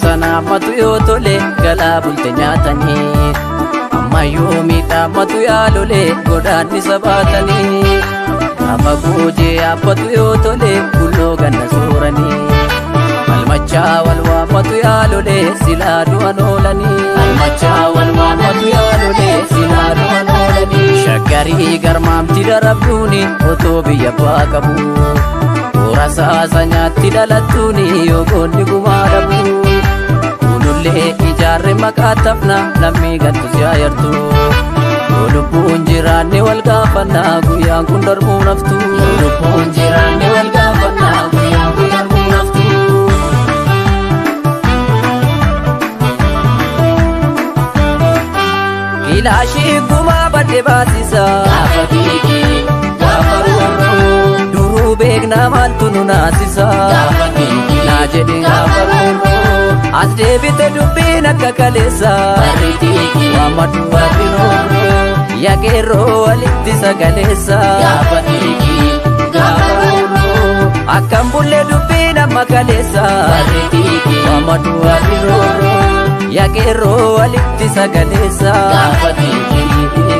Sana matu yo tole gala bulte nyatani amma yo mita matu ya lole godani sabatani ama goje apatu yo tole kullo ganna surani almacha walwa matu ya lole siladu anolani almacha walwa matu ya lole siladu anolani shakari garmam tidarabuni oto biya pakabu rasa sanyati dalatuni yogoni gumadabu ululle ijarre makatafna lammi gantu siayartu lubbuun jiraanne wal gaafanna guyyaan kun darbuu naftu lubbuun jiraanne wal gaafanna guyyaan kun darbuu naftu ilaashi guma badde baasisa gaafatiki gaafaruun duruu beekna maaltu nu naasisa gaafatiki naa jedhe gaafaruun as deebite dubbiin akka kaleessa barritiki waammadhu waabiroo yaaqeerroo walitti sagaleessa gaafatiki gaafaruun akkam bullee dubbiin amma kaleessa barritiki waammadhu waabiroo yaaqeerroo walitti sagaleessa gaafatiki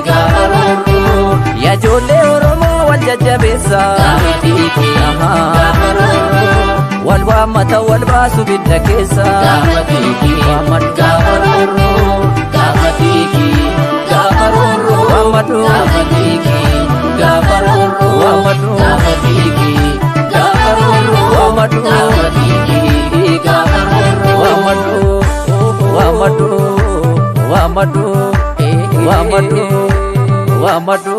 gaafaruun yaa ijoollee Oromoo wal jajjabeessa gaafatiki gaafaruun wal waammata wal baasu bidda keessa gaafatiki waammadhu gaafaruun gaafatiki gaafaruun waammadhu gaafatiki gaafaruun waammadhu gaafatiki gaafaruun waammadhu gaafatiki gaafaruun waammadhu waammadhu waammadhu waammadhu waammadhu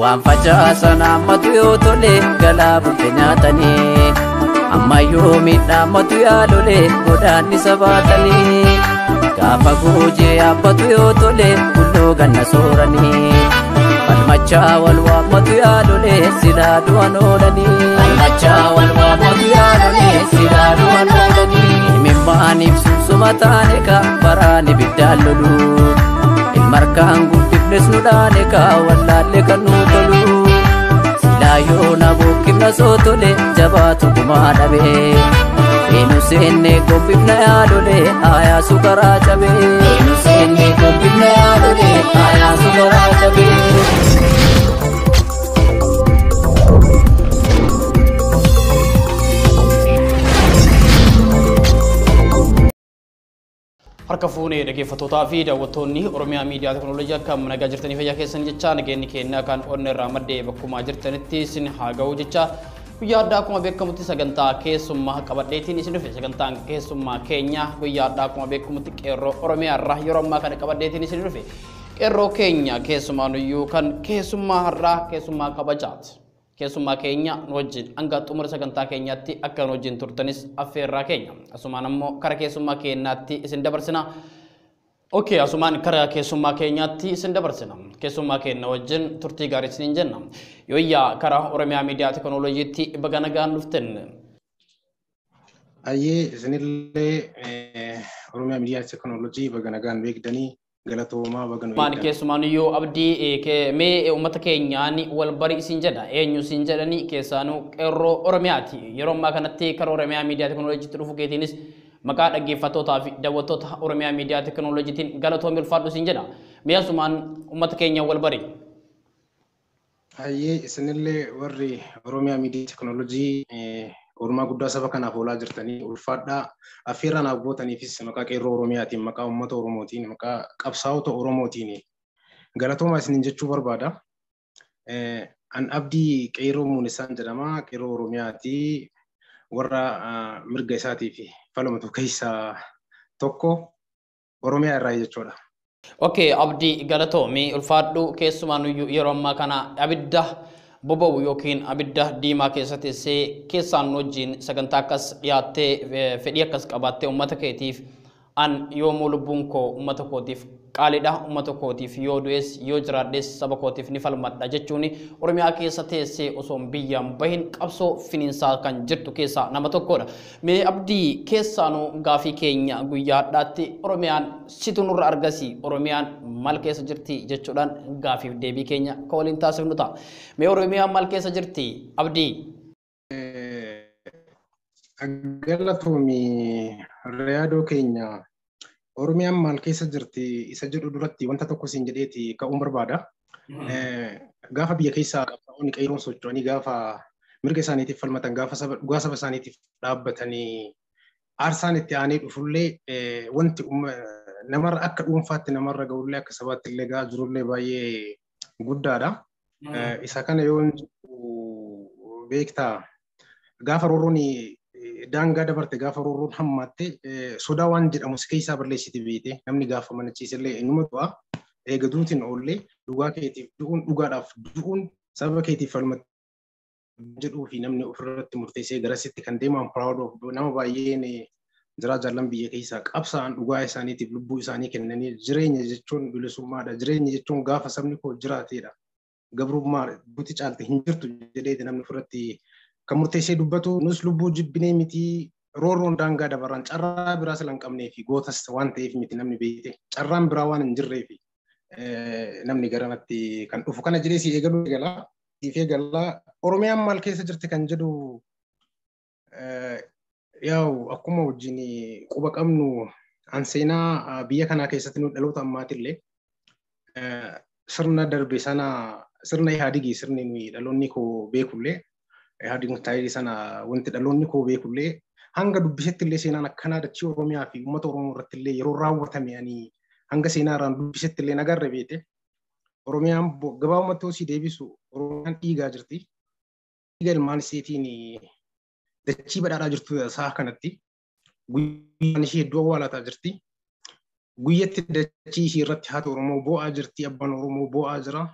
waan facaasan ammatu yoo tole galaa bulte nyaatanii amma yoo miidhaamatu yaa lole godaanni sabaatanii gaafa goojee abbatu yoo tole kulloo ganna sooranii almachaa wal waammatu yaa lole silaa du'an oolanii almachaa wal waammatu yaa lole silaa du'an oolanii himimmaan ibsuusuma taane ka baraani biddaan lolu ilmarkaan guddifnes nu dhaane ka wallaalle kan nu tolu silaa yoo na bukkifna soo tole jabaatu gumaa dhabe enu seenne gombifna yaa lole haayaasu garaa cabe enu seenne gombifna yaa lole haayaasu garaa cabe harka fuunee dhaggeeffattootaa fi daawwattoonni Oromiyaa Miidiyaa Teknooloojii akka nagaa jirtanii fayyaa keessan jecha nageenyi keenya kan onne irraa maddee bakkuma jirtanitti isin haa ga'u jecha guyyaa addaa akkuma beekamutti sagantaa keessummaa qabadheetiin isin dhufe sagantaan keessummaa keenya guyyaa addaa akkuma beekamutti qeerroo Oromiyaa irraa yeroo ammaa kana qabadheetiin isin dhufe qeerroo keenya keessumaanuyyuu kan keessummaa har'aa keessummaa kabajaati keessummaa keenya nu wajjin hanga xumura sagantaa keenyaatti akka nu wajjin turtanis affeerraa keenya asumaan ammoo kara keessummaa keenyaatti isin dabarsina asumaan kara keessummaa keenyaatti isin dabarsina keessummaa keenya wajjin turtii gaarii isin jenna yooyyaa kara Oromiyaa Miidiyaa Teknooloojiitti baga nagaan dhuftan ayyee isinillee Oromiyaa Miidiyaa Teknooloojii baga nagaan beekdanii galatoomaa bagan maan keessumaan yoo abdii mee ummata keenyaan wal bari isin jedha eenyu isin jedhani keessaanuu qeerroo Oromiyaati yeroo ammaa kanatti kara Oromiyaa Miidiyaa Teknooloojiitti dhufu keetiinis maqaa dhaggeeffattootaa fi daawwattoota Oromiyaa Miidiyaa Teknooloojiitiin galatoomii ulfaadhu isin jedha mee asumaan ummata keenya wal bari ayyee isinillee warri Oromiyaa Miidiyaa Teknooloojii Ormaa guddaa saba kanaaf oolaa jirtanii ulfaadhaa affeerraa naaf gootaniifis maqaa qeerroo Oromiyaatiin maqaa uummata Oromootiin maqaa qabsaa'ota Oromootiin galatoomaa isiniin jechuu barbaada. An abdii qeerroo Muunisaan jedhama qeerroo Oromiyaatii warra mirga isaatiif falmatu keessaa tokko Oromiyaa irraa jechuudha. Abdii galatoomii ulfaadhu keessumaan yeroo ammaa kana abidda boba'u yookiin abidda diimaa keessatti keessaan wajjin sagantaa akkas dhiyaattee fedhii akkas qabaattee uummata keetiif an yoomuu lubbuun koo uummata kootiif qaaliidha uummata kootiif yoo du'es yoo jiraadhes saba kootiif ni falmadha jechuun Oromiyaa keessa teessee osoo biyyaan bahin qabsoo finiinsaa kan jirtu keessaa nama tokkodha. Mee abdii keessaanuu gaafii keenya guyyaa har'aatti Oromiyaan situ nurra argasi Oromiyaan maal keessa jirti jechuudhaan gaafiif deebii keenya ka waliin taasifnu ta'a. Mee Oromiyaan maal keessa jirti abdii? Galatoomii reyaadoo keenya Oromiyaan maal keessa jirti isa jedhu duratti wanta tokko siin jedheeti ka'uun barbaada. Gaafa biyya keessaa qabsaa'onni qeeroon socho'anii gaafa mirga isaaniitiif falmatan gaafa dhugaa saba isaaniitiif dhaabbatanii aarsaan itti aanee dhufullee wanti namarra akka dhuunfaatti namarra ga'ullee akka sabaatti illee ga'aa jirullee baay'ee guddaadha. Isa kana yoo beektaa gaafa roorroon daangaa dabarte gaafa roorroon hammaatte sodaa waan jedhamu si keessaa balleessiti beete namni gaafa manachiisillee eenyuma du'a eega duutiin oollee dhugaa keetiif du'uun dhugaadhaaf du'uun saba keetiif falmatu jedhuu fi namni ofirratti murteessee garasitti kan deeman proud of nama baay'een jiraa jaallan biyya keessaa qabsaan dhugaa isaaniitiif lubbuu isaanii kennanii jireenya jechuun bilisummaadha. Jireenya jechuun gaafa sabni koo jiraateedha. Gabrummaa buti caalte hin jirtu jedheeti namni ofirratti kan murteessee dubbatu nus lubbuu jibbinee miti roorroon daangaa dabaraan carraa biraa sila hin qabnee fi gootas waan ta'eef miti namni beekte carraan biraa waan hin jirree fi namni garanatti kan dhufu kana jedhee si eegaluu eegalaa siif eegalaa Oromiyaan maal keessa jirti kan jedhu yaa'u akkuma wajjin quba qabnu anseenaa biyya kanaa keessatti nu dhaloota ammaatillee sirna darbe sana sirna Ihaadigii sirni nuyi dhaloonni koo beekullee Ihaadigii taa'ee sana wanti dhaloonni koo beekullee hanga dubbisetti illee seenaan akkanaa dachii Oromiyaa fi uummata Oromoo irratti illee yeroo raawwatame ani hanga seenaa irraan dubbisetti illee nagarre beete Oromiyaan gabaabumatti osii deebisu Oromiyaan dhiigaa jirti. Dhiiga ilmaan iseetiin dachii badhaadhaa jirtu isaa kanatti guyyaan ishee hedduu awwaalataa jirti. Guyyatti dachii ishee irratti haati Oromoo boo'aa jirti. Abbaan Oromoo boo'aa jira.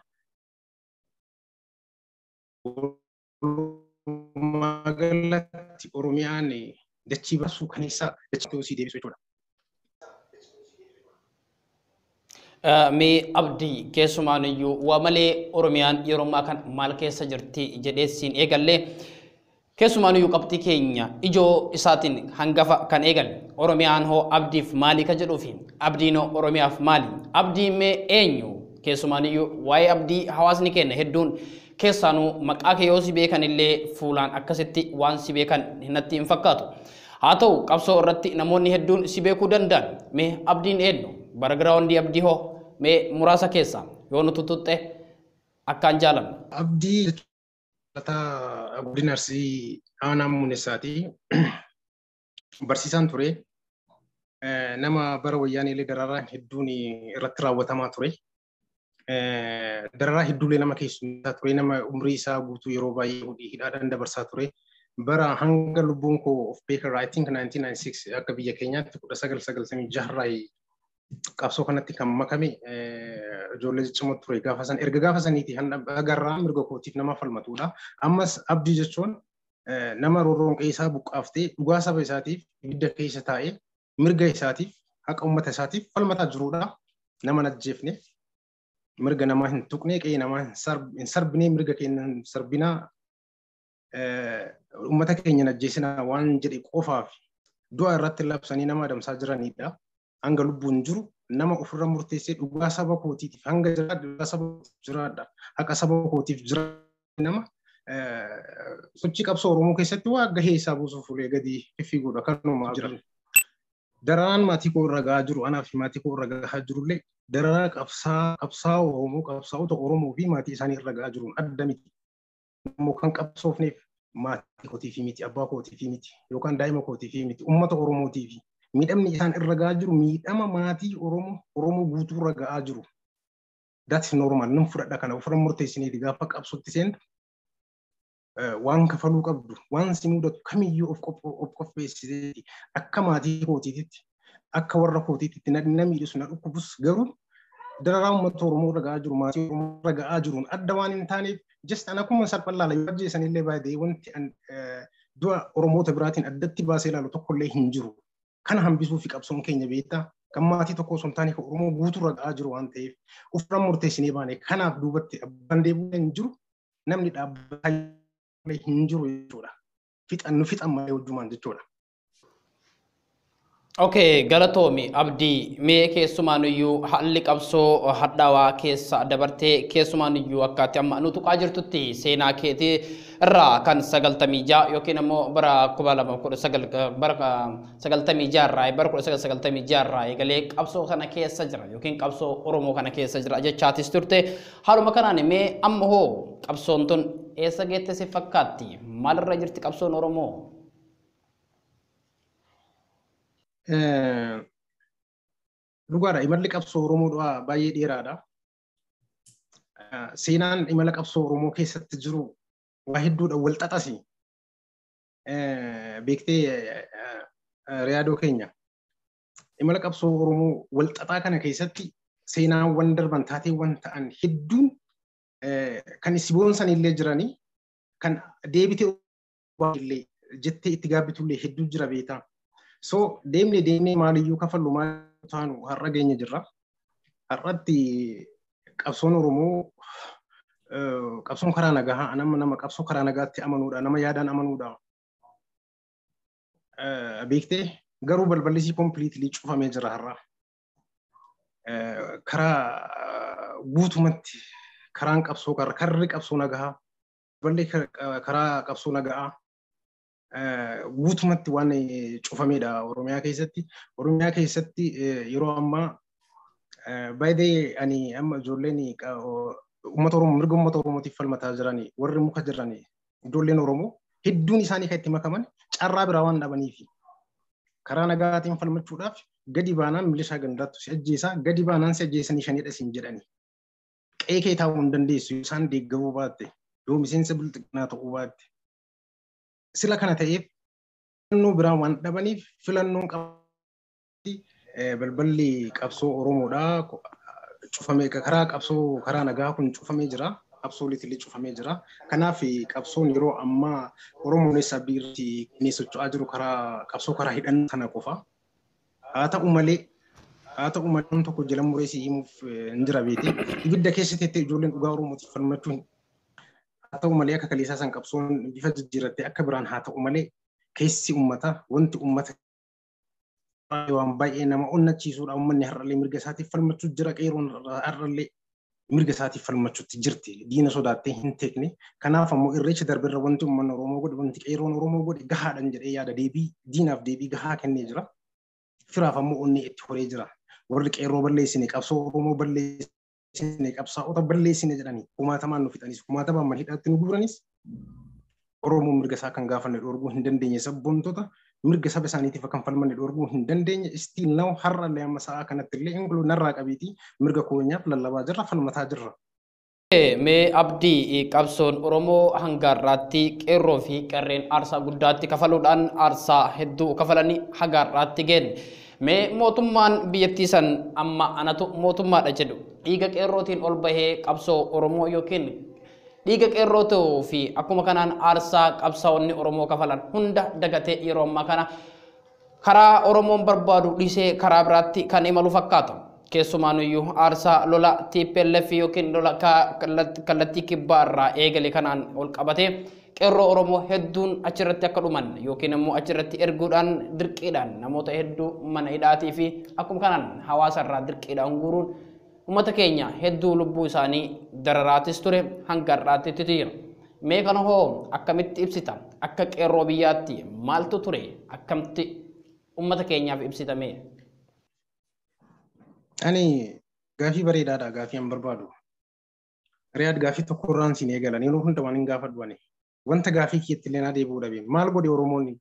Magaalatti Oromiyaan dachii baasuu kan isaa dachii osii deebisu jechuudha. Mee abdii keessumaaniyyuu waa malee Oromiyaan yeroo ammaa kan maal keessa jirti jedheessiin eegallee keessumaaniyyuu qabxii keenya ijoo isaatiin hangafa kan eegalle Oromiyaan hoo abdiif maali ka jedhuufi abdiin hoo Oromiyaaf maali abdiin mee eenyu keessumaaniyyuu waa'ee abdii hawaasni kenna hedduun keessaanuu maqaa kee yoo si beekan illee fuulaan akkasitti waan si beekan hinatti hin fakkaatu haa ta'u qabsoo irratti namoonni hedduun si beekuu danda'an mee abdiin eenyu baragiraawundi abdii hoo mee muraasa keessa yoo nu tututte akkaan jaalanna. Abdii godina Arsii aanaa Muunesaati. Barsiisaan ture. Nama bara wayyaaniilee dararaan hedduun irratti raawwatamaa ture. Dararaa hedduulee nama keessummaa ture. Nama umrii isaa guutuu yeroo baay'ee hidhaadhaan dabarsaa ture. Bara hanga lubbuun koo of beekarraa I think 1996 akka biyya keenyaatti 1996 qabsoo kanatti kan makame ijoollee ciccimoo ture gaafa san erga gaafa saniiti agarraa mirga kootiif nama falmatudha. Ammas abdii jechuun nama roorroon qeessaa buqqaaftee dhugaa saba isaatiif ibidda keessa taa'ee mirga isaatiif haqa uummata isaatiif falmataa jirudha. Nama najjeefne mirga namaa hin tuqne qe'ee namaa hin sarbine mirga keenya hin sarbinaa uummata keenya najjeesinaa waan jedhe qofaaf du'a irratti labsanii nama adamsaa jiranidha. Hanga lubbuun jiru nama ofirra murteessee dhugaa saba kootiitiif hanga jiraadha saba jiraadha haqa saba kootiif jiraadha nama sochii qabsoo Oromoo keessatti waa gahee isaa buusuuf ulee gadi fiiguudha kanuma jiran. Dararaan maatii koo irra gahaa jiru anaa fi maatii koo irra gahaa jirullee dararaa qabsaa Oromoo qabsaa'ota Oromoo fi maatii isaanii irra gahaa jiruun adda miti. Immoo kan qabsoofneef maatii kootiif miti abbaa kootiif miti yookaan daa'ima kootiif miti uummata Oromootiif. Miidhamni isaan irra gahaa jiru miidhama maatii Oromoo guutuu irra gahaa jiru. That's normal. Nam fudhadha kana ofirra murteessiniiti gaafa qabsootti seentu waan kafaluu qabdu waan si mudatu kamiyyuu of qopheessiteeti akka maatii kootiititti akka warra kootiititti na miidhisu na dhukkubus garuu dararaa uummata Oromoo irra gahaa jiru maatii Oromoo irra gahaa jiruun adda waan hin taaneef just an akkuma salphallaala yoo ajjeesanillee baay'ee wanti du'a Oromoota biraatiin addatti baasee ilaalu tokkollee hin jiru. Kana hambisuu fi qabsoon keenya beektaa kan maatii tokko osoo hin taane kan Oromoo guutuu ragaa jiru waan ta'eef ofirraa murteessinee baane kanaaf duubatti abbaan deebi'ee hin jiru namni dhaabbataa hin jiru jechuudha. Fixan nu fixan malee wajjumaan jechuudha. Okay, galatoomi abdii mee keessumaanuyyuu haalli qabsoo hadhaawaa keessa dabartee keessumaanuyyuu akkaatti amma nu tuqaa jirtutti seenaa keetii irraa kan 96 yookiin immoo bara 2019 bara 96 irraa bara 1996 irraa eegalee qabsoo kana keessa jira yookiin qabsoo Oromoo kana keessa jira jechaatis turte haaluma kanaan mee amma hoo qabsoon tun eessa geette si fakkaatti maalirra jirti qabsoon Oromoo? Dhugaadha imalli qabsoo Oromoodhaa baay'ee dheeraadha. Seenaan imala qabsoo Oromoo keessatti jiru waa hedduudha wal xaxasi. Beektee riyaadoo keenya imala qabsoo Oromoo wal xaxaa kana keessatti seenaawwan darban taateewwan ta'an hedduun kan isi boonsan illee jiranii kan deebitee illee jettee itti gaabbitullee hedduu jira beektaa. So deemnee maaliyyuu kafallu maal taanu har'a geenye jirra. Har'atti qabsoon Oromoo qabsoon karaa nagaa nama qabsoo karaa nagaatti amanuudha nama yaadaan amanuudha. Beektee garuu balballisii kompiliitilii cufamee jira har'a. Karaa guutumatti karaan qabsoo karri qabsoo nagaa ballee karaa qabsoo nagaa guutumatti waan cufameedha Oromiyaa keessatti. Oromiyaa keessatti yeroo ammaa baay'ee ani amma ijoolleen uummata Oromoo mirga uummata Oromootiif falmataa jiranii warri muka jiranii ijoolleen Oromoo hedduun isaanii kan itti makaman carraa biraa waan dhabaniifi karaa nagaatiin falmachuudhaaf gadi baanaan milishaa gandaattu si ajjeesaa gadi baanaan si ajjeesanii shanidha siin jedhanii qe'ee kee taa'uu hin dandeessu isaan deeggaruu baatte yoo miseensa bilxiqinaa ta'uu baatte. Sila kana ta'eef filannoo biraa waan dhabaniif filannoon balballi qabsoo Oromoodhaa cufamee karaa qabsoo karaa nagaa kun cufamee jira. Absoluutely cufamee jira. Kanaaf qabsoon yeroo ammaa Oromoon eessa biirti inni socho'aa jiru karaa qabsoo karaa hidhannoo kana qofa. Haa ta'u malee tokko jala mureessi himuuf hin jira beeti. Ibidda keessatti itti ijoolleen dhugaa Oromootiif falmachuun haa ta'u malee akka kaleessaa san qabsoon bifa jijjiirattee akka biraan haa ta'u malee keessi uummata wanti uummata waan baay'ee nama onnachiisuudha uummanni har'allee mirga isaatiif falmachuu jira qeeroon har'allee mirga isaatiif falmachuutti jirti diina sodaattee hin teekne kanaaf ammoo irreecha darbeerra wanti uummanni Oromoo godhe wanti qeeroon Oromoo godhe gahaadhan jedhee yaada diinaaf deebii gahaa kennee jira firaaf ammoo onni itti horee jira warri qeeroo balleessine qabsoo Oromoo balleessine qabsaa'ota balleessine jedhanii kumaatamaan nu fixanis kumaatamaan mal hidhaatti nu guuranis Oromoo mirga isaa kan gaafanne dhoorguu hin dandeenye sabboontota mirga saba isaaniitiif kan falmanne dhoorguu hin dandeenye istiin na'u har'allee amma sa'aa kanatti illee ingiloo narraa qabiitii mirga keenyaaf lallabaa jirra falmataa jirra. Mee abdii qabsoon Oromoo hangaarraatti qeerroo fi qarreen aarsaa guddaatti kafaluudhaan aarsaa hedduu kafalanii hagaarraatti geenne. Mee mootummaan biyyattii san amma anatu mootummaadha jedhu dhiiga qeerrootiin ol bahee qabsoo Oromoo yookiin dhiiga qeerrootuu fi akkuma kanaan aarsaa qabsaa'onni Oromoo kafalan hunda dagatee yeroo ammaa kana karaa Oromoon barbaadu dhiisee karaa biraatti kan imalu fakkaata. Keessumaanuyyuu aarsaa lola TPLF yookiin lola kallattii kibbaa irraa eegale kanaan ol qabatee qeerroo Oromoo hedduun achirratti akka dhuman yookiin immoo achirratti erguudhaan dirqiidhaan namoota hedduu mana hidhaatii fi akkuma kanaan hawaasa irraa dirqiidhaan guuruun ummata keenya hedduu lubbuu isaanii dararaatis ture hanga har'aatti jira. Mee kana hoo akkamitti ibsita? Akka qeerroo biyyaatti maaltu ture? Akkamitti ummata keenyaaf ibsitame? Ani gaafii bareedaadha gaafii an barbaadu. Riyaad gaafii tokko irraan siin eegalan yeroo hunda waan hin gaafadhu ani. Wanta gaafii keetti illee naa deebi'uu dhabe. Maal godhe Oromoonni?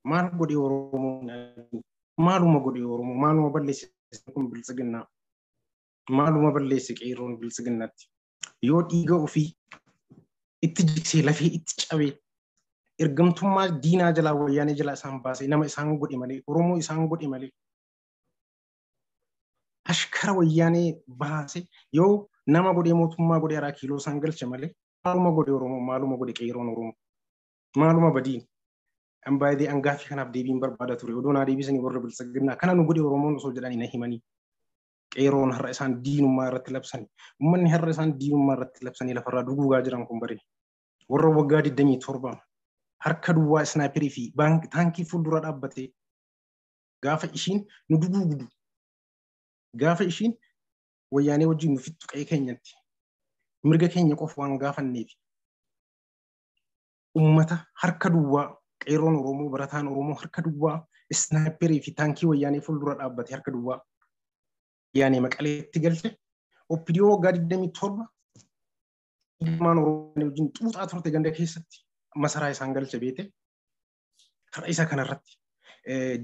Maal godhe Oromoonni? Maaluma godhe Oromoo? Maaluma balleesse kun biltsiginnaa? Maaluma balleesse qeerroon biltsiginnaatti? Yoo dhiiga ofii itti jiksee lafee itti cabee ergamtummaa diinaa jalaa wayyaanee jalaa isaan baasee nama isaan godhe malee Oromoo isaan godhe malee ashkara wayyaanee baasee yoo nama godhee mootummaa godhee araa kiiloo isaan galche malee maaluma godhe Oromoo maaluma godhe qeerroon Oromoo maaluma badiin baay'ee angaafi kanaaf deebiin barbaada ture. Odoo naa deebisanii warra bilchaginnaa kana nu godhe Oromoon osoo jedhanii na himanii. Qeeroon har'a isaan diinummaa irratti labsanii. Uummanni har'a isaan diinummaa irratti labsanii lafarraa duguugaa jiran kun bare. Warra waggaa 27 harka duwwaa isnaayiperii fi taankii fuuldura dhaabbatee gaafa ishiin nu duguugdu. Gaafa ishiin wayyaanee wajjin nu fixxu qe'ee keenyatti. Mirga keenya qofa waan gaafanneef. Uummata harka duwwaa qeeroon Oromoo barataan Oromoo harka duwwaa isnaayiperii fi taankii wayyaanee fuuldura dhaabbatee harka duwwaa. Yaani Maqaleetti galche oppidiyoo waggaa 27 ilmaan Oromoo wajjin xuuxaa turte ganda keessatti masaraa isaan galche beete karaa isa kanarratti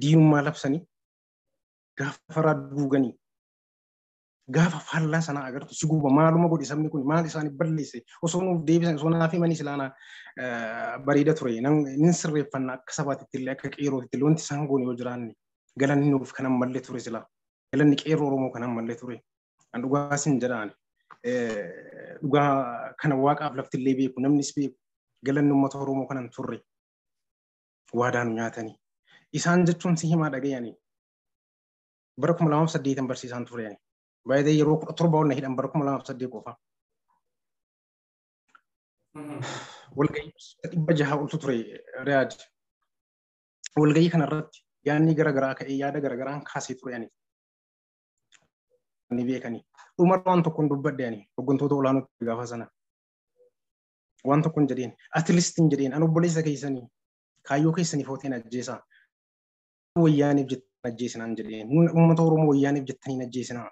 diinummaa labsanii gaafa faraa duuganii gaafa faallaa sanaa agartu si guuba maaluma godhe sabni kun maal isaanii balleesse osoo nuuf deebisan osoo naaf himanii silaanaa bareeda ture nin sirreeffanna akka sabaatitti illee akka qeerootitti illee wanti isaan goone yoo jiraanne galanni nuuf kanan malle ture silaa. Galanni qeerroo Oromoo kanan malle ture. An dhugaa sin jedhaan dhugaa kana waaqaaf lafti illee beeku namnis beeku galanni uummata Oromoo kanan turre waadaan nyaatanii. Isaan jechuun si himaa dhagayanii bara 2008 barsiisaan ture. Baay'ee yeroo 17 ol na hidhan bara 2008 qofa. Walgahii 600 oltu ture Riyaad. Walgahii kanarratti yaadni garaagaraa ka'ee yaada garaagaraan kaasee ture. Ni beekanii dhuma waan tokkoon dubbadde hooggantoota olaanootti gaafa sana waan tokkoon jedheen atilistiin jedheen an obboleessa keessanii kaayyoo keessanii footeen ajjeesaa wayyaaniif jettanii ajjeesinaan jedheen uummata Oromoo wayyaaniif jettanii ajjeesinaa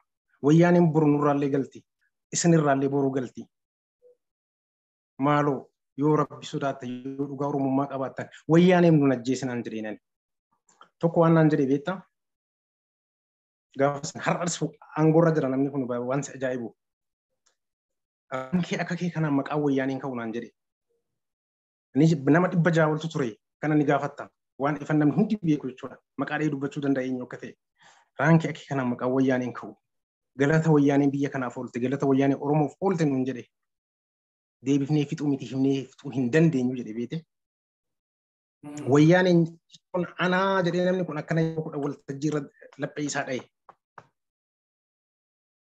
wayyaaniin boru nurraallee galti isinirraallee boru galti maaloo yoo rabbi sodaattan yoo dhugaa Oromummaa qabaattan wayyaaniif nun ajjeesinaan jedheen tokko waan naan jedhee beektaa. Gaafa har'as aangorra jira namni kun waan ajaa'ibu. Ankee akka kee kanaan maqaa wayyaaniin ka'u naan jedhe. Nama 600 oltu ture kana ni gaafatta. Waan ifan namni hundi beeku jechuudha. Maqaa dhee dubbachuu danda'a eenyu akka ta'e. Raankee akka kanaan maqaa wayyaaniin ka'u. Galata wayyaaniin biyya kanaaf oolte galata wayyaaniin Oromoof oolte nuun jedhe. Deebifnee fixuu miti himnee fixuu hin dandeenyu jedhe beete. Wayyaaniin kun anaa jedhee namni kun akkana kudha waltajjii irra laphee isaa dha'e.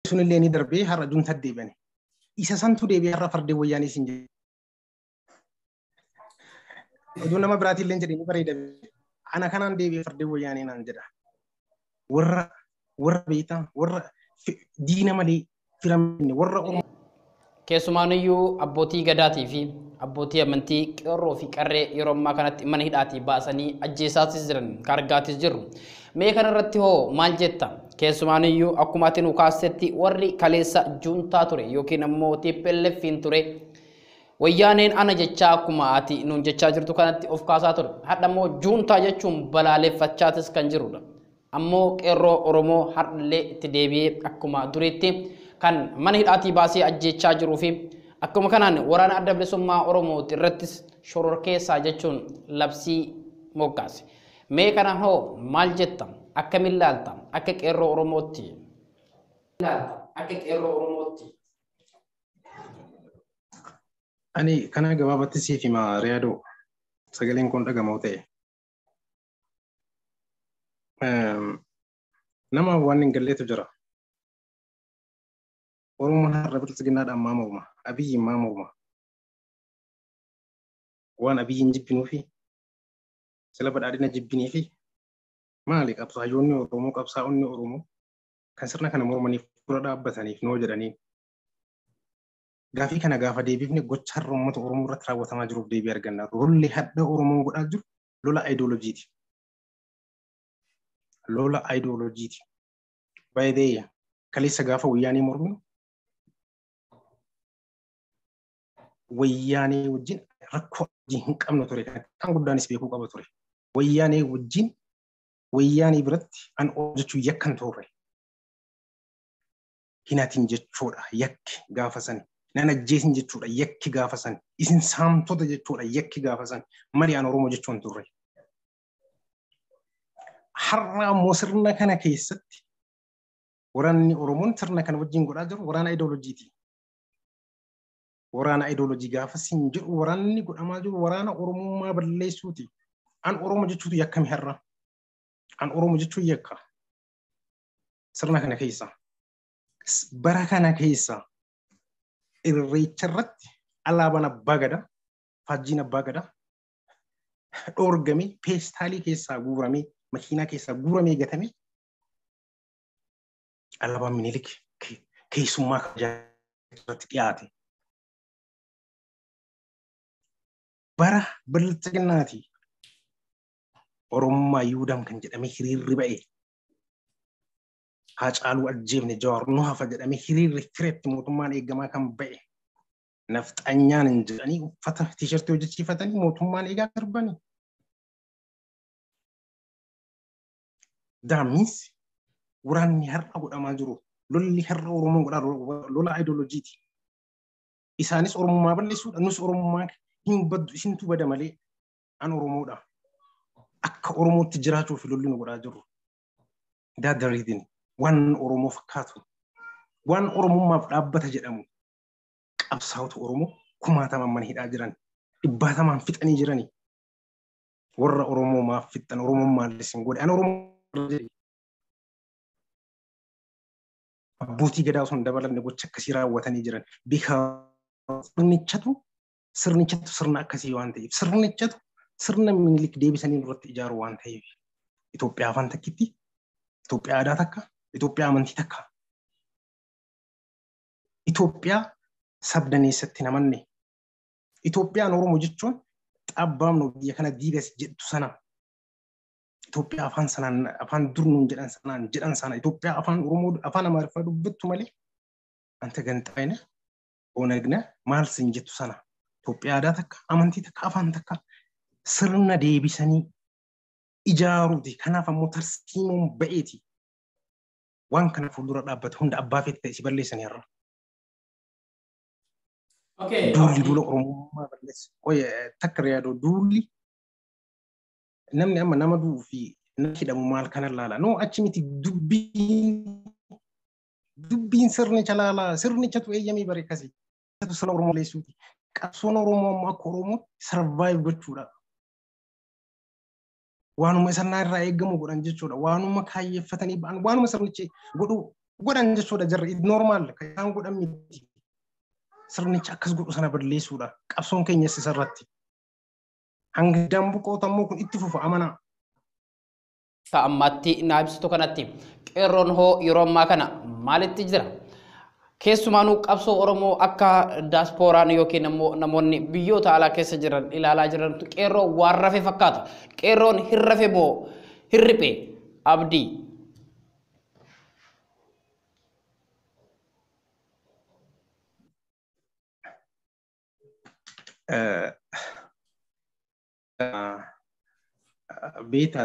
Sunillee ni darbee har'a junta deebi'ani. Isa santu deebi'ee har'a fardee wayyaanii siin jedhe. Oduu nama biraatiin illee jedhee ni bareeda. Ana kanaan deebi'ee fardee wayyaanii naan jedha. Warra beektaa warra diina malee firamne warra Oromoo. Keessumaaniyyuu abbootii gadaatii fi abbootii amantii qeerroo fi qarree yeroo ammaa kanatti mana hidhaatii baasanii ajjeesaatis jiran kan argaatis jirru. Mee kanarratti hoo maal jetta? Keessumaaniyyuu akkuma ati nu kaasetti warri kaleessa juuntaa ture yookiin ammoo TPLF'n ture wayyaaneen ana jechaa akkuma ati nuun jechaa jirtu kanatti of kaasaa ture. Hadha ammoo juuntaa jechuun balaaleffachaatis kan jirudha. Ammoo qeerroo Oromoo har'allee itti deebi'ee akkuma duriitti kan mana hidhaatii baasee ajjechaa jiruu fi akkuma kanaan waraana adda bilisummaa Oromoo irrattis shororkeessaa jechuun labsii moggaase. Mee kana hoo maal jetta? Akkamiin ilaalta? Akka qeerroo Oromootti. Ani kana gabaabatti siif hima Riyaadoo sagaleen kun dhagahamaa ta'e. Nama waan hin galleetu jira. Oromoon har'a bilchiginnaadhaan maa morma? Abiyyiin maa morma? Waan Abiyyiin jibbinuu fi sila badhaadhina jibbinii fi maali qabsaa'onni Oromoo kan sirna kana mormaniif dura dhaabbataniif noo jedhaniin. Gaafii kana gaafa deebifne gocha har'a uummata Oromoo irratti raawwatamaa jiruuf deebii arganna. Lolli hadda Oromoon godhaa jiru lola ayidooloojiiti. Lola ayidooloojiiti. Baay'ee kaleessa gaafa wayyaanii morminu wayyaanii wajjin rakkoo hin qabne ture kan guddaanis beekuu qaba ture. Wayyaanii wajjin wayyaanii biratti an hojjechuu yakkan turre. Hinatiin jechuudha yakki gaafa sani. Nan ajjeesin jechuudha yakki gaafa sani. Isin saamtota jechuudha yakki gaafa sani. Marii an Oromoo jechuun turre. Har'a ammoo sirna kana keessatti waraanni Oromoon sirna kana wajjin godhaa jiru waraana ayidooloojiiti. Waraana ayidooloojii gaafa siin jedhu waraanni godhamaa jiru waraana Oromummaa balleessuuti. An Oromoo jechuutu yakkami har'a. An Oromoo jechuun yakka. Sirna kana keessa. Bara kana keessa irreecha irratti alaabaan abbaa gadaa, faajjiin abbaa gadaa dhoorgamee peestaalii keessaa guuramee makiinaa keessaa guuramee gatamee alaabaan Minilik keessummaa irratti dhiyaate. Bara bilchaginnaati Oromummaa Yuudam kan jedhamee hiriirri ba'e. Haacaaluu ajjeefne Jawaar nu hafa jedhamee hiriirri fireetti mootummaan eegamaa kan ba'e. Nafxanyaan hin jedhanii uffata tiishartii hojjechiifatanii mootummaan eegaa darbanii. Daamiinsi waraanni har'a godhamaa jiru lolli har'a Oromoon godhaa lola ayidooloojiiti. Isaanis Oromummaa balleessuudha. Nus Oromummaa hin baddu isintu bada malee an Oromoodha. Akka Oromootti jiraachuuf lolli nu godhaa jirru. Daadariitiin waan Oromoo fakkaatu waan Oromummaaf dhaabbata jedhamu qabsaa'ota Oromoo kumaataman mana hidhaa jiran dhibbaatamaan fixanii jiranii warra Oromoomaaf fixan Oromummaan lisin godhe an Oromoo abbootii gadaa osoo hin dabalanne gocha akkasii raawwatanii jiran bifa sirnichatu sirna akkasii waan ta'eef sirnichatu sirna Minilik deebisanii irratti ijaaru waan ta'eef Itoophiyaa afaan takkitti Itoophiyaa aadaa takka Itoophiyaa amantii takka Itoophiyaa sabdaneessatti namanne Itoophiyaan Oromoo jechuun xabbaamnu biyya kana diigas jettu sana Itoophiyaa afaan sanaan afaan durnuun jedhan sana Itoophiyaa afaan Oromoo afaan Amaariffaa dubbattu malee anta ganxaayina onagna maal sin jettu sana Itoophiyaa aadaa takka amantii takka afaan takka sirna deebisanii ijaaruuti. Kanaaf ammoo tarsiimoon ba'eeti. Waan kana fuuldura dhaabbata hunda abbaa feete isi balleessanii har'a. Duulli duula Oromummaa balleessa. Takka yaadoo duulli namni amma nama du'uu fi nama hidhamu maal kana laala. Noo achi miti dubbiin sirnicha laala. Sirnichatu eeyyamee bare akkasii. Sirna Oromoo leessuuti. Qabsoon Oromoo ammoo akka Oromoo sarvaayiv gochuudha. Waanuma isaan irraa eegamu godhan jechuudha. Waanuma kaayeffatanii ba'an waanuma sirnichi godhan jechuudha. Jarri normaal kan isaan godhan miti. Sirnicha akkas godhu sana balleessuudha. Qabsoon keenyas isarratti. Hanga dambuqoota ammoo kun itti fufa amanaa. Ta'ammatti na ibsitu kanatti qeerroon hoo yeroo ammaa kana maalitti jira? Keessumaanuu qabsoo Oromoo akka diasporaan yookiin immoo namoonni biyyoota alaa keessa jiran ilaalaa jiran qeerroo waan rafe fakkaata. Qeerroon hin rafe moo hin riphee? Abdii. Beeta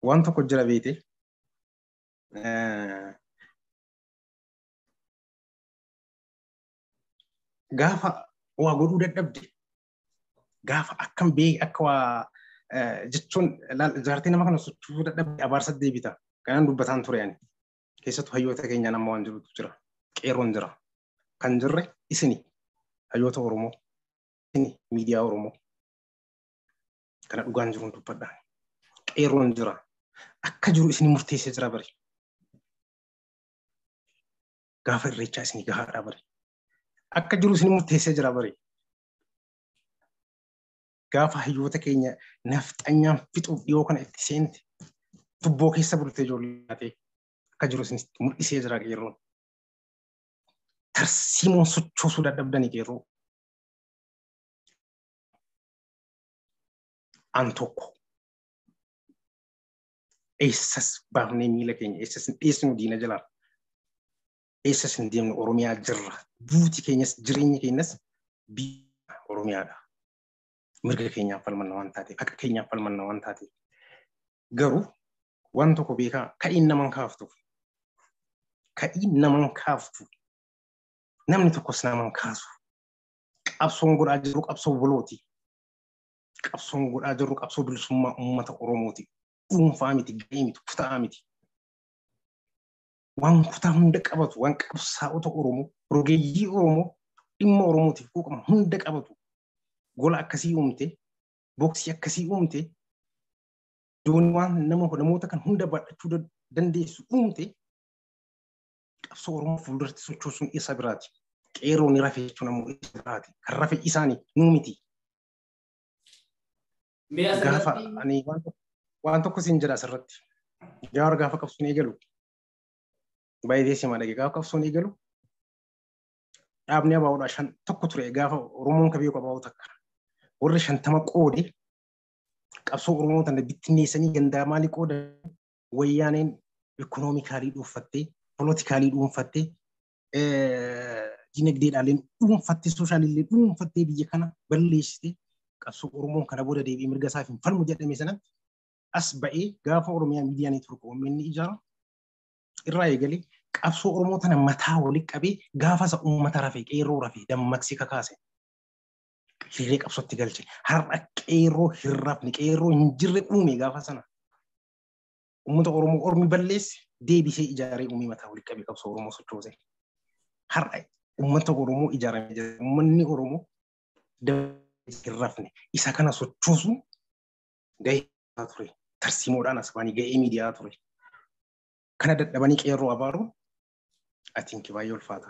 waan tokko jira beete. Gaafa waa godhuu dadhabde gaafa akkam bee akka waa jechuun jaartii nama kana sochoosuu dadhabde abaarsa deebita. Kanaan dubbataan ture ani. Keessattuu hayyoota keenya nama waan jirutu jira. Qeerroon jira. Kan jirre isini hayyoota Oromoo isini miidiyaa Oromoo kana dhugaan jiruun dubbadhaan. Qeerroon jira. Akka jiru isini murteessee jira bari. Gaafa irreechaa isini gahaadhaa bari. Akka jiru isini murteessee jira bari. Gaafa hayyoota keenya nafxanyaan fixuuf dhiyoo kana itti seente tubboo keessa bultee ijoollee taatee akka jiru isini mul'isee jira qeerroon. Tarsiimoon sochoosuu dadhabdanii qeerroo. An tokko eessas baafnee miila keenya eessas hin dhiyeessinu diina jalaa. Eessas hin deemnu Oromiyaa jirra. Duuti keenyas jireenyi keenyas biyya Oromiyaadha. Mirga keenyaaf falmanna waan taateef, haqa keenyaaf falmanna waan taateef. Garuu waan tokko beekaa ka'iin naman kaaftu. Ka'iin naman kaaftu. Namni tokkos naman kaasu. Qabsoon godhaa jiru qabsoo bolooti. Qabsoon godhaa jiru qabsoo bilisummaa uummata Oromooti. Dhuunfaa miti, gahee miti, kutaa miti. Waan kutaa hunda qabatu, waan qabsaa'ota Oromoo, rogeeyyii Oromoo, dhimma Oromootiif quuqama hunda qabatu. Gola akkasii uumte boksii akkasii uumte doonii waan namoota kan hunda baadhachuu dandeessu uumte qabsoo Oromoo fuulduratti sochoosuun isa biraati. Qeerroon rafee jechuun ammoo isa biraati. Kan rafe isaanii nuu miti. Gaafa ani waan tokko siin jedha asirratti. Gaafa qabsoon eegalu baay'ee simaa dhage gaafa qabsoon eegalu dhaabni abaa'uudhaa shan tokko ture gaafa Oromoon ka beeku abaa'uu takka. Warri 50 qoode qabsoo Oromoo tana bittinneessanii gandaa maalii qooda wayyaaneen ikoonoomikaalii dhuunfattee poolitikaalii dhuunfattee dinagdeedhaaleen dhuunfattee sooshaaliillee dhuunfattee biyya kana balleessite qabsoo Oromoon kana booda deebi'ee mirga isaaf hin falmu jedhame sanatti as ba'ee gaafa Oromiyaa miidiyaa neetwork uummanni ijaara irraa eegalee qabsoo Oromoo tana mataa walitti qabee gaafa isa uummata rafee qeerroo rafee dammaqsee kakaase. Hirree qabsootti galche. Har'a qeerroo hin rafne qeerroo hin jirre uume gaafa sana. Uummata Oromoo ormi balleesse deebisee ijaaree uumee mataa walitti qabee qabsoo Oromoo sochoose. Har'a uummata Oromoo ijaaramee jira. Uummanni Oromoo hin rafne. Isa kana sochoosu gahee ture. Tarsiimoodhaan as baanii gahee miidiyaa ture. Kana dadhabanii qeerroo abaaruun atiinki baay'ee ulfaata.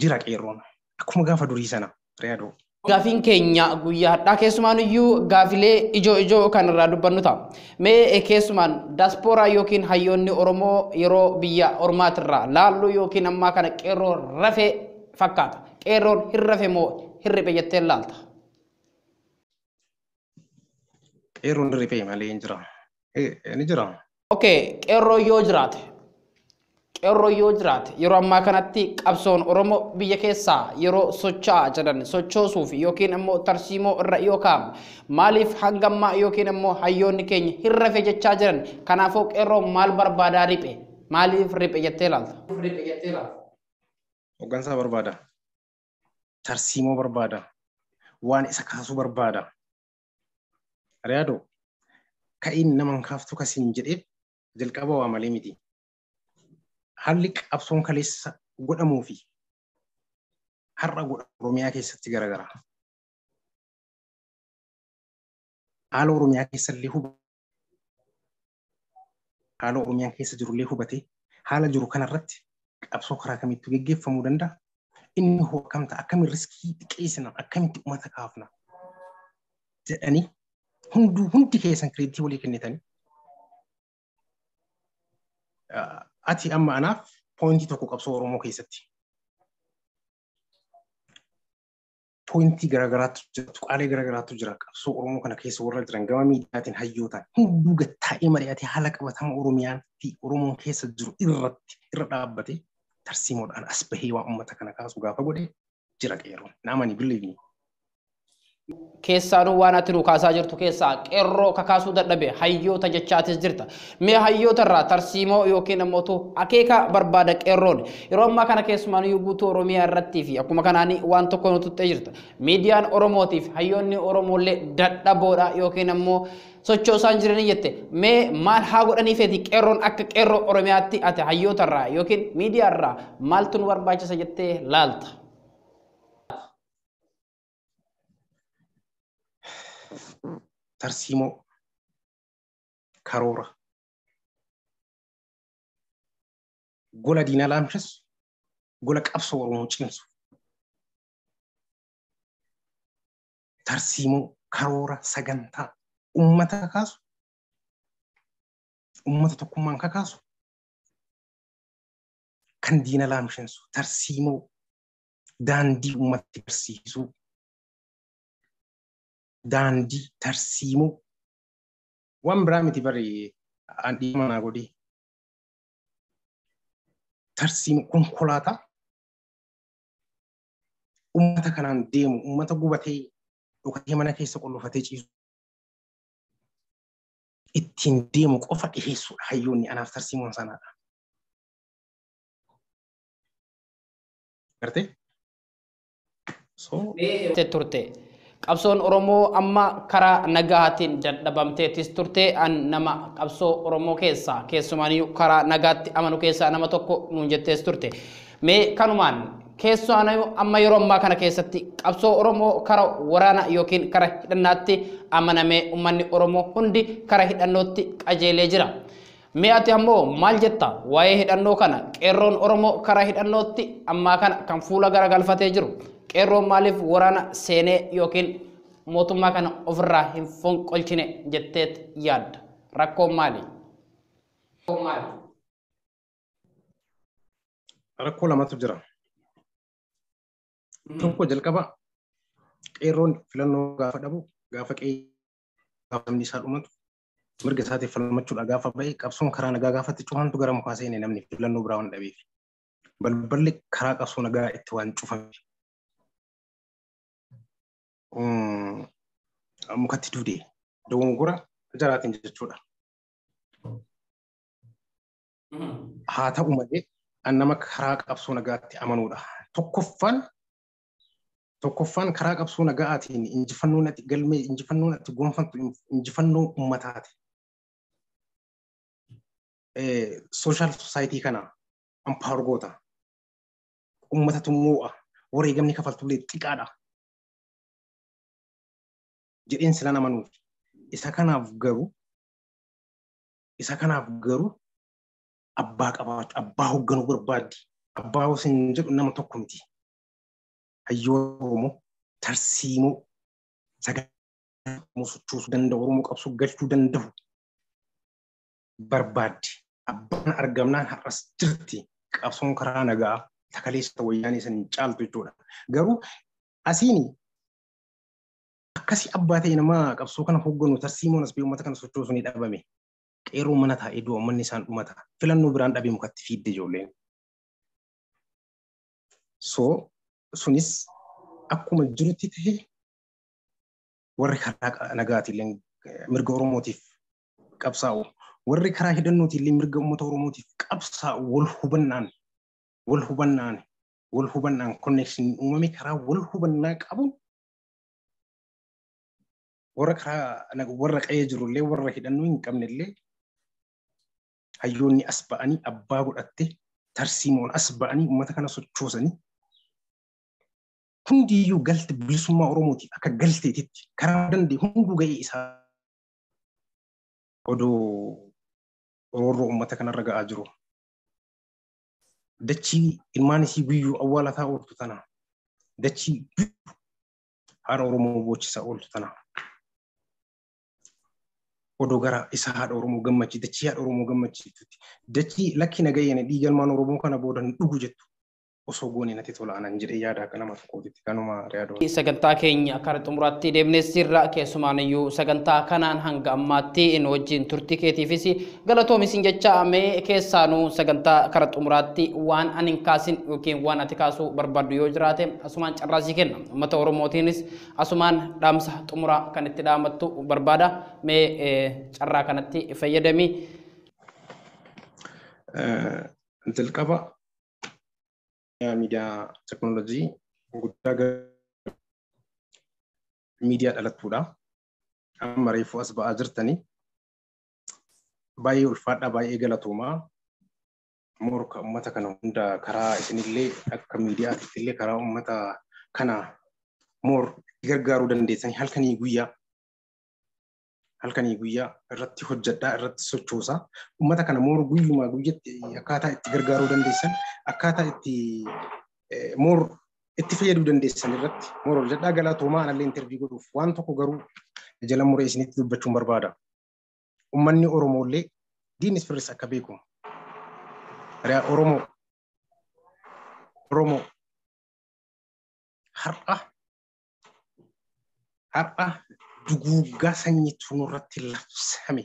Jira qeerroon. Akkuma gaafa durii sana reedoo. Gaafiin keenya guyyaa hadhaa keessumaan iyyuu gaafilee ijoo kan irraa dubbannu ta'a. Mee keessumaan daaspooraa yookiin hayyoonni Oromoo yeroo biyya ormaatirraa laallu yookiin ammaa kana qeerroo rafee fakkaata. Qeerroon hin rafe moo hin ripe jettee laalta? Qeerroon riphee malee hin jira. Ni jira. Okay, qeerroo yoo jiraate yeroo ammaa kanatti qabsoon Oromoo biyya keessaa yeroo socho'aa jiran sochoosuuf yookiin immoo tarsiimoo irra yoo kaa'amu maaliif hangammaa yookiin immoo hayyoonni keenya hin rafe jechaa jiran kanaafuu qeerroo maal barbaadaa riphe maaliif riphe jettee ilaalta? Hoggansaa barbaada. Tarsiimoo barbaada. Waan isa kaasuu barbaada. Ariyaadoo ka'iin naman kaaftu kasiin jedheef jalqaba waa malee miti. Haalli qabsoon kaleessa godhamuu fi har'a godhamu Oromiyaa keessatti garagara. Haala Oromiyaa keessa illee haala Oromiyaan keessa jiru illee hubatee haala jiru kanarratti qabsoo karaa kamittuu geggeeffamuu danda'a. Inni hoo akkam ta'a akkamiin riskii xiqqeessina akkamitti uummata kaafna jedhanii hundi keessan kireeditii walii kennitanii ati amma anaaf poointii tokko qabsoo Oromoo keessatti. Poointii garagaraatu jira, tuqaalee garagaraatu jira qabsoo Oromoo kana keessa warra jiran gama miidiyaatiin hayyootaan hunduu gattaa'ee mari'atee haala qabatama Oromiyaan fi Oromoon keessa jiru irra dhaabbatee tarsiimoodhaan as bahee waan uummata kana kaasu gaafa godhe jira qeerroon. Naamani believe Keessaanuu waan ati nu kaasaa jirtu keessaa qeerroo kakaasuu dadhabe hayyoota jechaatis jirta. Mee hayyoota irraa tarsiimoo yookiin ammoo akeeka barbaada qeerroon yeroo ammaa kana keessumaan iyyuu guutuu Oromiyaa irrattii fi akkuma kanaan waan tokko nu tuttee jirta. Miidiyaan Oromootiif hayyoonni Oromoollee dadhaboodha yookiin ammoo sochoosaan jiranii jette. Mee maal haa godhaniifeeti qeerroon akka qeerroo Oromiyaatti ati hayyoota irraa yookiin miidiyaa irraa maaltu nu barbaachisa jettee laalta? Tarsiimoo karoora gola diinaa laamsheessu gola qabsoo Oromoo cimsu tarsiimoo karoora sagantaa uummata kakaasu uummata tokkummaan kakaasu kan diina laamsheessu tarsiimoo daandii uummatti barsiisuu daandii tarsiimoo waan biraa miti bari andii manaa godhee tarsiimoo konkolaataa uummata kanaan deemu uummata gubatee dhokatee mana keessa qollofatee ciisu ittiin deemu qofa dhiheessuudha hayyoonni anaaf tarsiimoon sanaadha. Gartee? Turte. Qabsoon Oromoo amma karaa nagaatiin dadhabamteetis turte an nama qabsoo Oromoo keessumaan karaa nagaatti amanu keessaa nama tokko nuun jettees turte. Mee kanumaan keessoo amma yeroo ammaa kana keessatti qabsoo Oromoo kara waraana yookiin kara hidhannaatti amanamee uummanni Oromoo hundi kara hidhannootti qajeelee jira. Mee ati ammoo maal jetta waa'ee hidhannoo kana qeerroon Oromoo kara hidhannootti ammaa kana kan fuula garagalfatee jiru qeerroon maaliif waraana seenee yookiin mootummaa kana ofirraa hin fonqolchine jetteet yaadda? Rakkoon maali? Rakkoo lamatu jira. Tokko jalqaba qeerroon filannoo gaafa dhabu gaafa namni isaa dhumatu mirga isaatiif falmachuudha gaafa ba'e qabsoon karaa nagaa gaafatti cufantu gara mukaa seene namni filannoo biraa waan dhabeef balballi karaa qabsoo nagaa itti waan cufame mukatti duudee dogongora jaraatiin jechuudha. Haa ta'u malee nama karaa qabsoo nagaatti amanuudha. Tokkoffaan karaa qabsoo nagaatiin injifannoon ati galmee injifannoon ati gonfantu injifannoo ummataati. Social society kana ampaawar goota. Ummatatu moo'a. Wareegamni kafaltullee xiqqaadha. Jedheen sila namanuuti. Isa kanaaf garuu abbaa qabaachuu abbaa hoogganuu barbaaddi. Abbaa hosin jedhu nama tokko miti. Hayyoo Oromoo tarsiimoo sagantaa sochoosuu danda'u Oromoo qabsoo galchuu danda'u barbaaddi. Abbaan argamnaan har'as jirti qabsoon karaa nagaa takaleessa wayyaanee saniin caaltu jechuudha. Garuu asiin akkasii abbaa ta'e nama qabsoo kana hoogganu tarsiimoon as uummata kana sochoosuu ni dhabame. Qeerroo mana taa'ee du'a uummanni isaan dhumata. Filannoo biraan dhabee mukatti fiidde ijoolleen. Sunis akkuma jirutti ta'e warri karaa nagaatiin mirga Oromootiif qabsaa'u warri karaa hidhannootiin mirga uummata Oromootiif qabsaa'u wal hubannaan connection uumame karaa wal hubannaa qabu warra qe'ee jirullee warra hidhannoo hin qabnellee hayyoonni as ba'anii abbaa godhatte tarsiimoon as ba'anii uummata kana sochoosanii hundiyyuu galte bilisummaa Oromootiif akka galteetitti karaa danda'e hunduu ga'ee isaa odoo roorroo uummata kanarra ga'aa jiru. Dachii ilmaan isii guyyuu awwaalataa ooltu tana. Dachii haadha Oromoo boochisaa ooltu tana. Odoo gara isa haadha Oromoo gammachiisu dachii haadha Oromoo gammachiisutti. Dachii lakki nagayeen dhiiga ilmaan Oromoo kana booda dhugu jettu. Osoo goone natti tola anan jedhee yaada akka nama tokkootti kanuma yaadoo. Sagantaa keenya akka xumuraatti deemnee sirra keessumaaniyyuu sagantaa kanaan hanga ammaatti inni wajjin turtii keetiifis galatoomis jecha mee keessaanuu sagantaa kara xumuraatti waan ani hin kaasin yookiin waan ati kaasuu barbaaddu yoo jiraate asumaan carraasii kenna. Uummata Oromootiinis asumaan dhaamsa xumuraa kan itti dhaamattu barbaada mee carraa kanatti fayyadami. Jalqaba miidiyaa teknoolojii guddaa miidiyaa dhalattuudha. Amma reefuu as ba'aa jirtanii baay'ee ulfaadhaa baay'ee galatoomaa morka uummata kana hunda karaa isinillee akka miidiyaatitti illee karaa uummata kana gargaaruu dandeessanii halkanii guyyaa irratti hojjedhaa irratti sochoosaa uummata kana guyyumaa guyyatti akkaataa itti gargaaruu dandeessan akkaataa itti itti fayyaduu dandeessan irratti hojjedhaa galatoomaa anallee intervii godhuuf waan tokko garuu jala muree isinitti dubbachuun barbaada. Uummanni Oromoollee diinis firris akka beeku Oromoo har'a duguuggaa sanyiitu nurratti labsame.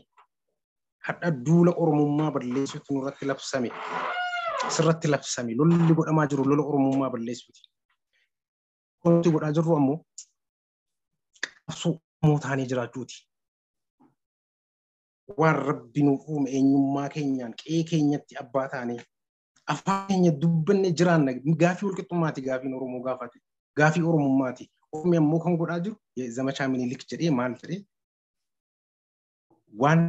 Har'a duula Oromummaa balleessuutu nurratti labsame. Sirratti labsame. Lolli godhamaa jiru lola Oromummaa balleessuuti. Wanti godhaa jirru ammoo qabsoo Oromoo taanee jiraachuuti. Waan Rabbi nuuf uume eenyummaa keenyaan qe'ee keenyatti abbaa taanee afaan keenya dubbanne jiraanna gaafii walqixxummaati gaafiin Oromoo gaafate. Gaafii Oromummaati. Oromiyaan immoo kan godhaa jiru zamachaa Minilik jedhee maal jedhee waan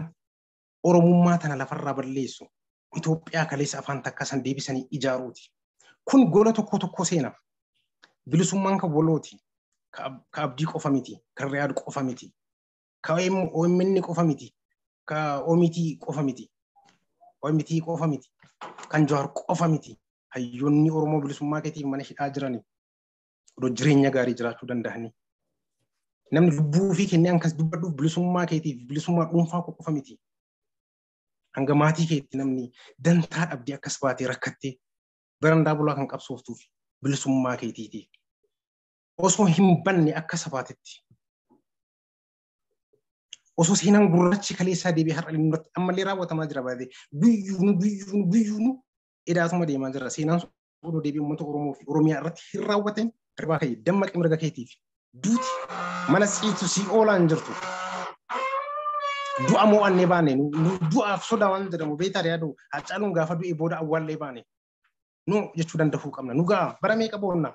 Oromummaa tana lafarraa balleessu Itoophiyaa kaleessa afaan takka san deebisanii ijaaruuti. Kun gola tokko seena. Bilisummaan kan walooti. Ka abdii qofa miti. Kan riyaadu qofa miti. Ka OMN qofa miti. Ka OMT qofa miti. OMT qofa miti. Kan Jawaar qofa miti. Hayyoonni Oromoo bilisummaa keetiif mana hidhaa jiranii. Odoo jireenya gaarii jiraachuu danda'anii. Namni lubbuu fi kennee akkas dubbadhuuf bilisummaa keetiif bilisummaa dhuunfaa qofa miti. Hanga maatii keetti namni dantaa dhabdee akkas baatee rakkattee barandaa bulaa kan qabsooftuuf bilisummaa keetiitiif. Osoo hin banne akka sabaatetti. Osoo seenaan gurraachi kaleessaa deebi'ee har'a irratti ammallee raawwatamaa jira baay'ee. Guyyuunu edaatuma deemaa jira. Seenaan sun odoo deebi'ee uummata Oromoo fi Oromiyaa irratti hin raawwatan darbaa ka'e dammaqee mirga keetiif. Duuti mana siitu si oolaan jirtu. Du'a mo'annee baane du'aaf sodaa waan jedhamu beektaa yaadu Haacaaluun gaafa du'e booda awwaallee baane. Nu jechuu danda'uu qabna. Nu ga'a bara meeqa boonna?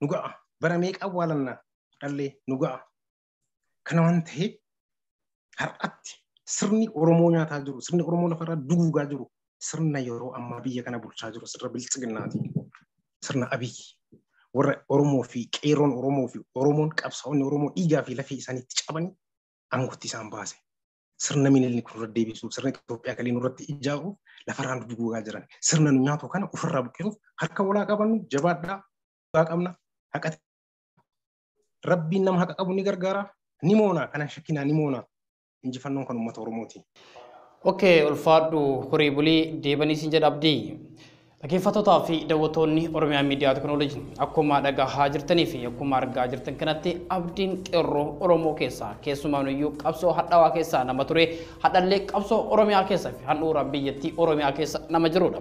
Nu ga'a bara meeqa awwaalanna dhallee nu ga'a. Kana waan ta'eef har'atti sirni Oromoo nyaataa jiru, sirni Oromoo lafarraa duguugaa jiru, sirna yeroo ammaa biyya kana bulchaa jiru, sirna bilchiginnaati. Sirna Abiyyi. Warra Oromoo fi qeerroon Oromoo fi Oromoon qabsaa'onni Oromoo dhiigaa fi lafee isaaniitti cabanii aangootti isaan baase. Sirna Minilik nurra deebisuuf, sirna Itoophiyaa kalee nurratti ijaaruuf lafarraan duguugaa jiran. Sirna nu nyaatu kana ofirraa buqqisuuf harka walaa qabannu jabaadhaa dhugaa qabna. Haqate. Rabbiin nama haqa qabu ni gargaara. Ni moona kana shakkinaa ni moona. Injifannoon kan uummata Oromooti. Okay, ulfaadhu horii bulii deebanii siin jedha abdii. Dhaggeeffattootaa fi daawwattoonni Oromiyaa Miidiyaa Teknooloojii akkuma dhagahaa jirtanii fi akkuma argaa jirtan kanatti abdiin qeerroo Oromoo keessaa keessumaanuyyuu qabsoo hadhaawaa keessaa nama ture hadhallee qabsoo Oromiyaa keessaa fi handhuura biyyattii Oromiyaa keessa nama jirudha.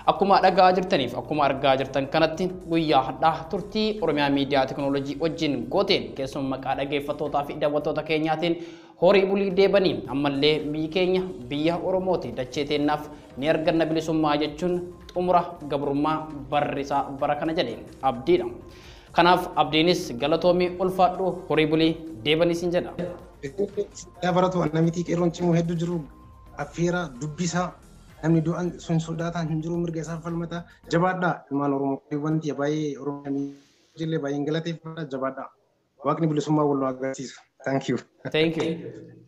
Akkuma dhagahaa jirtaniif akkuma argaa jirtan kanatti guyyaa hadhaa turtii Oromiyaa Miidiyaa Teknooloojii wajjin gooteen keessuma maqaa dhaggeeffattootaa fi daawwattoota keenyaatiin horii bulii deebanii ammallee biyyi keenya biyya Oromooti dachee teennaaf ni arganna bilisummaa jechuun xumura gabrummaa barrisaa bara kana jedhe abdiidha. Kanaaf abdiinis galatoomii ulfaadhu horii bulii deebanii siin jedha. Yaa baratu namitii qeerroon cimuu hedduu jiru affeera dubbisaa namni du'an sun sodaataan hin jiru mirga isaa falmata jabaadhaa ilmaan Oromoo wanti baay'ee Oromoo jillee baay'ee galateeffadha jabaadhaa. Waaqni bilisummaa wal agarsiisa. Thank you. Thank you.